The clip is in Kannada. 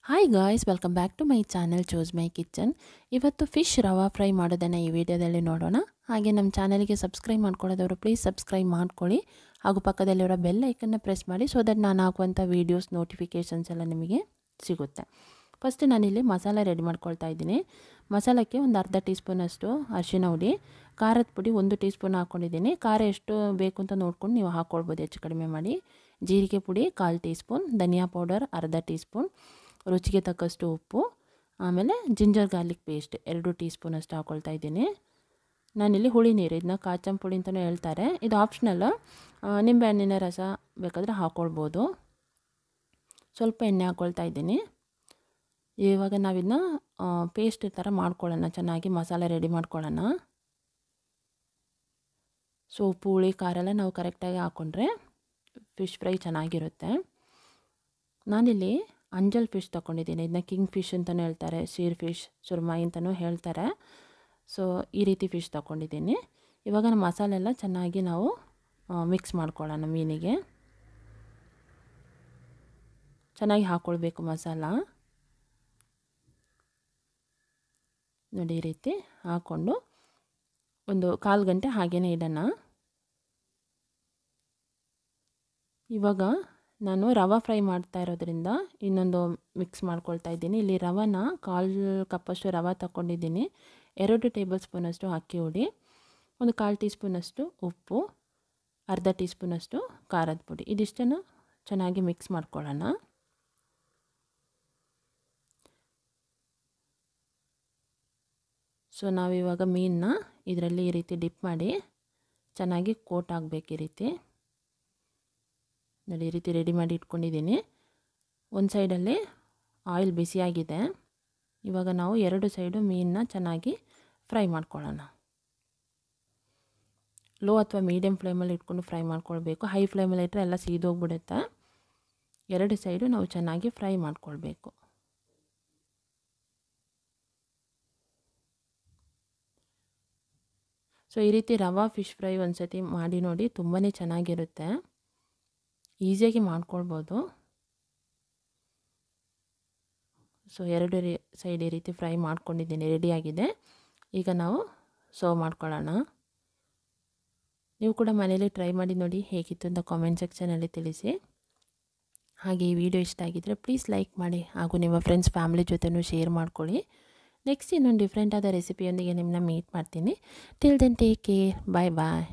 Hi guys, welcome back to my channel choose my kitchen. ಇವತ್ತು ಫಿಶ್ ರವಾ ಫ್ರೈ ಮಾಡೋದನ್ನು ಈ ವಿಡಿಯೋದಲ್ಲಿ ನೋಡೋಣ. ಹಾಗೆ ನಮ್ಮ ಚಾನಲ್ಗೆ ಸಬ್ಸ್ಕ್ರೈಬ್ ಮಾಡ್ಕೊಳ್ಳೋದವರು ಪ್ಲೀಸ್ ಸಬ್ಸ್ಕ್ರೈಬ್ ಮಾಡ್ಕೊಳ್ಳಿ. ಹಾಗೂ ಪಕ್ಕದಲ್ಲಿರೋ ಬೆಲ್ ಐಕನ್ನ ಪ್ರೆಸ್ ಮಾಡಿ ಸೊ ದಟ್ ನಾನು ಹಾಕುವಂಥ ವೀಡಿಯೋಸ್ ನೋಟಿಫಿಕೇಷನ್ಸ್ ಎಲ್ಲ ನಿಮಗೆ ಸಿಗುತ್ತೆ. ಫಸ್ಟ್ ನಾನಿಲ್ಲಿ ಮಸಾಲೆ ರೆಡಿ ಮಾಡ್ಕೊಳ್ತಾ ಇದ್ದೀನಿ. ಮಸಾಲಕ್ಕೆ ಒಂದು ಅರ್ಧ ಟೀ ಸ್ಪೂನಷ್ಟು ಅರಿಶಿನ ಹುಡಿ, ಖಾರದ ಪುಡಿ 1 ಟೀ ಸ್ಪೂನ್ ಹಾಕ್ಕೊಂಡಿದ್ದೀನಿ. ಖಾರ ಎಷ್ಟು ಬೇಕು ಅಂತ ನೋಡ್ಕೊಂಡು ನೀವು ಹಾಕ್ಕೊಳ್ಬೋದು, ಹೆಚ್ಚು ಕಡಿಮೆ ಮಾಡಿ. ಜೀರಿಗೆ ಪುಡಿ 1/4 ಟೀ ಸ್ಪೂನ್, ಧನಿಯಾ ಪೌಡರ್ ಅರ್ಧ ಟೀ ಸ್ಪೂನ್, ರುಚಿಗೆ ತಕ್ಕಷ್ಟು ಉಪ್ಪು, ಆಮೇಲೆ ಜಿಂಜರ್ ಗಾರ್ಲಿಕ್ ಪೇಸ್ಟ್ 2 ಟೀ ಸ್ಪೂನಷ್ಟು ಹಾಕ್ಕೊಳ್ತಾ ಇದ್ದೀನಿ. ನಾನಿಲ್ಲಿ ಹುಳಿ ನೀರು, ಇದನ್ನ ಕಾಚಂ ಪುಡಿ ಅಂತಲೂ ಹೇಳ್ತಾರೆ, ಇದು ಆಪ್ಷನಲ್. ನಿಂಬೆಹಣ್ಣಿನ ರಸ ಬೇಕಾದರೆ ಹಾಕ್ಕೊಳ್ಬೋದು. ಸ್ವಲ್ಪ ಎಣ್ಣೆ ಹಾಕ್ಕೊಳ್ತಾ ಇದ್ದೀನಿ. ಇವಾಗ ನಾವಿದನ್ನ ಪೇಸ್ಟ್ ಥರ ಮಾಡ್ಕೊಳ್ಳೋಣ, ಚೆನ್ನಾಗಿ ಮಸಾಲೆ ರೆಡಿ ಮಾಡ್ಕೊಳ್ಳೋಣ. ಸೊ ಉಪ್ಪು ಹುಳಿ ಖಾರ ಎಲ್ಲ ನಾವು ಕರೆಕ್ಟಾಗಿ ಹಾಕ್ಕೊಂಡ್ರೆ ಫಿಶ್ ಫ್ರೈ ಚೆನ್ನಾಗಿರುತ್ತೆ. ನಾನಿಲ್ಲಿ ಅಂಜಲ್ ಫಿಶ್ ತೊಗೊಂಡಿದ್ದೀನಿ. ಇದನ್ನ ಕಿಂಗ್ ಫಿಶ್ ಅಂತಲೂ ಹೇಳ್ತಾರೆ, ಸೀರ್ ಫಿಶ್, ಸುರ್ಮಾಯಿ ಅಂತಲೂ ಹೇಳ್ತಾರೆ. ಸೊ ಈ ರೀತಿ ಫಿಶ್ ತೊಗೊಂಡಿದ್ದೀನಿ. ಇವಾಗ ನಮ್ಮ ಮಸಾಲೆ ಎಲ್ಲ ಚೆನ್ನಾಗಿ ನಾವು ಮಿಕ್ಸ್ ಮಾಡ್ಕೊಳ್ಳೋಣ. ಮೀನಿಗೆ ಚೆನ್ನಾಗಿ ಹಾಕ್ಕೊಳ್ಬೇಕು ಮಸಾಲ. ನೋಡಿ, ಈ ರೀತಿ ಹಾಕ್ಕೊಂಡು ಒಂದು 1/4 ಗಂಟೆ ಹಾಗೇ ಇಡೋಣ. ಇವಾಗ ನಾನು ರವೆ ಫ್ರೈ ಮಾಡ್ತಾ ಇರೋದ್ರಿಂದ ಇನ್ನೊಂದು ಮಿಕ್ಸ್ ಮಾಡ್ಕೊಳ್ತಾ ಇದ್ದೀನಿ. ಇಲ್ಲಿ ರವೆನ 1/4 ಕಪ್ಪಷ್ಟು ರವೆ ತಗೊಂಡಿದ್ದೀನಿ. 2 ಟೇಬಲ್ ಸ್ಪೂನಷ್ಟು ಅಕ್ಕಿ ಹುಡಿ, ಒಂದು 1/4 ಟೀ ಸ್ಪೂನಷ್ಟು ಉಪ್ಪು, ಅರ್ಧ ಟೀ ಸ್ಪೂನಷ್ಟು ಖಾರದ ಪುಡಿ, ಇದಿಷ್ಟನ್ನು ಚೆನ್ನಾಗಿ ಮಿಕ್ಸ್ ಮಾಡ್ಕೊಳ್ಳೋಣ. ಸೊ ನಾವಿವಾಗ ಮೀನನ್ನ ಇದರಲ್ಲಿ ಈ ರೀತಿ ಡಿಪ್ ಮಾಡಿ ಚೆನ್ನಾಗಿ ಕೋಟ್ ಆಗಬೇಕು. ಈ ರೀತಿ ನೋಡಿ, ಈ ರೀತಿ ರೆಡಿ ಮಾಡಿ ಇಟ್ಕೊಂಡಿದ್ದೀನಿ. ಒಂದು ಸೈಡಲ್ಲಿ ಆಯಿಲ್ ಬಿಸಿಯಾಗಿದೆ. ಇವಾಗ ನಾವು 2 ಸೈಡು ಮೀನನ್ನ ಚೆನ್ನಾಗಿ ಫ್ರೈ ಮಾಡ್ಕೊಳ್ಳೋಣ. ಲೋ ಅಥವಾ ಮೀಡಿಯಮ್ ಫ್ಲೇಮಲ್ಲಿ ಇಟ್ಕೊಂಡು ಫ್ರೈ ಮಾಡ್ಕೊಳ್ಬೇಕು. ಹೈ ಫ್ಲೇಮಲ್ಲಿ ಇಟ್ಟರೆ ಎಲ್ಲ ಸೀದೋಗ್ಬಿಡುತ್ತೆ. 2 ಸೈಡು ನಾವು ಚೆನ್ನಾಗಿ ಫ್ರೈ ಮಾಡ್ಕೊಳ್ಬೇಕು. ಸೊ ಈ ರೀತಿ ರವಾ ಫಿಶ್ ಫ್ರೈ ಒಂದು ಸತಿ ಮಾಡಿ ನೋಡಿ, ತುಂಬಾ ಚೆನ್ನಾಗಿರುತ್ತೆ. ಈಸಿಯಾಗಿ ಮಾಡ್ಕೊಳ್ಬೋದು. ಸೊ 2 ಸೈಡ್ ಈ ರೀತಿ ಫ್ರೈ ಮಾಡ್ಕೊಂಡಿದ್ದೀನಿ, ರೆಡಿಯಾಗಿದೆ. ಈಗ ನಾವು ಸರ್ವ್ ಮಾಡ್ಕೊಳ್ಳೋಣ. ನೀವು ಕೂಡ ಮನೇಲಿ ಟ್ರೈ ಮಾಡಿ ನೋಡಿ, ಹೇಗಿತ್ತು ಅಂತ ಕಾಮೆಂಟ್ ಸೆಕ್ಷನಲ್ಲಿ ತಿಳಿಸಿ. ಹಾಗೆ ಈ ವಿಡಿಯೋ ಇಷ್ಟ ಆಗಿದ್ದರೆ ಪ್ಲೀಸ್ ಲೈಕ್ ಮಾಡಿ, ಹಾಗೂ ನಿಮ್ಮ ಫ್ರೆಂಡ್ಸ್ ಫ್ಯಾಮಿಲಿ ಜೊತೆನೂ ಶೇರ್ ಮಾಡ್ಕೊಳ್ಳಿ. ನೆಕ್ಸ್ಟ್ ಇನ್ನೊಂದು ಡಿಫ್ರೆಂಟ್ ಆದ ರೆಸಿಪಿಯೊಂದಿಗೆ ನಿಮ್ಮನ್ನ ಮೀಟ್ ಮಾಡ್ತೀನಿ. ಟಿಲ್ ದೆನ್ ಟೇಕ್ ಕೇರ್, ಬಾಯ್ ಬಾಯ್.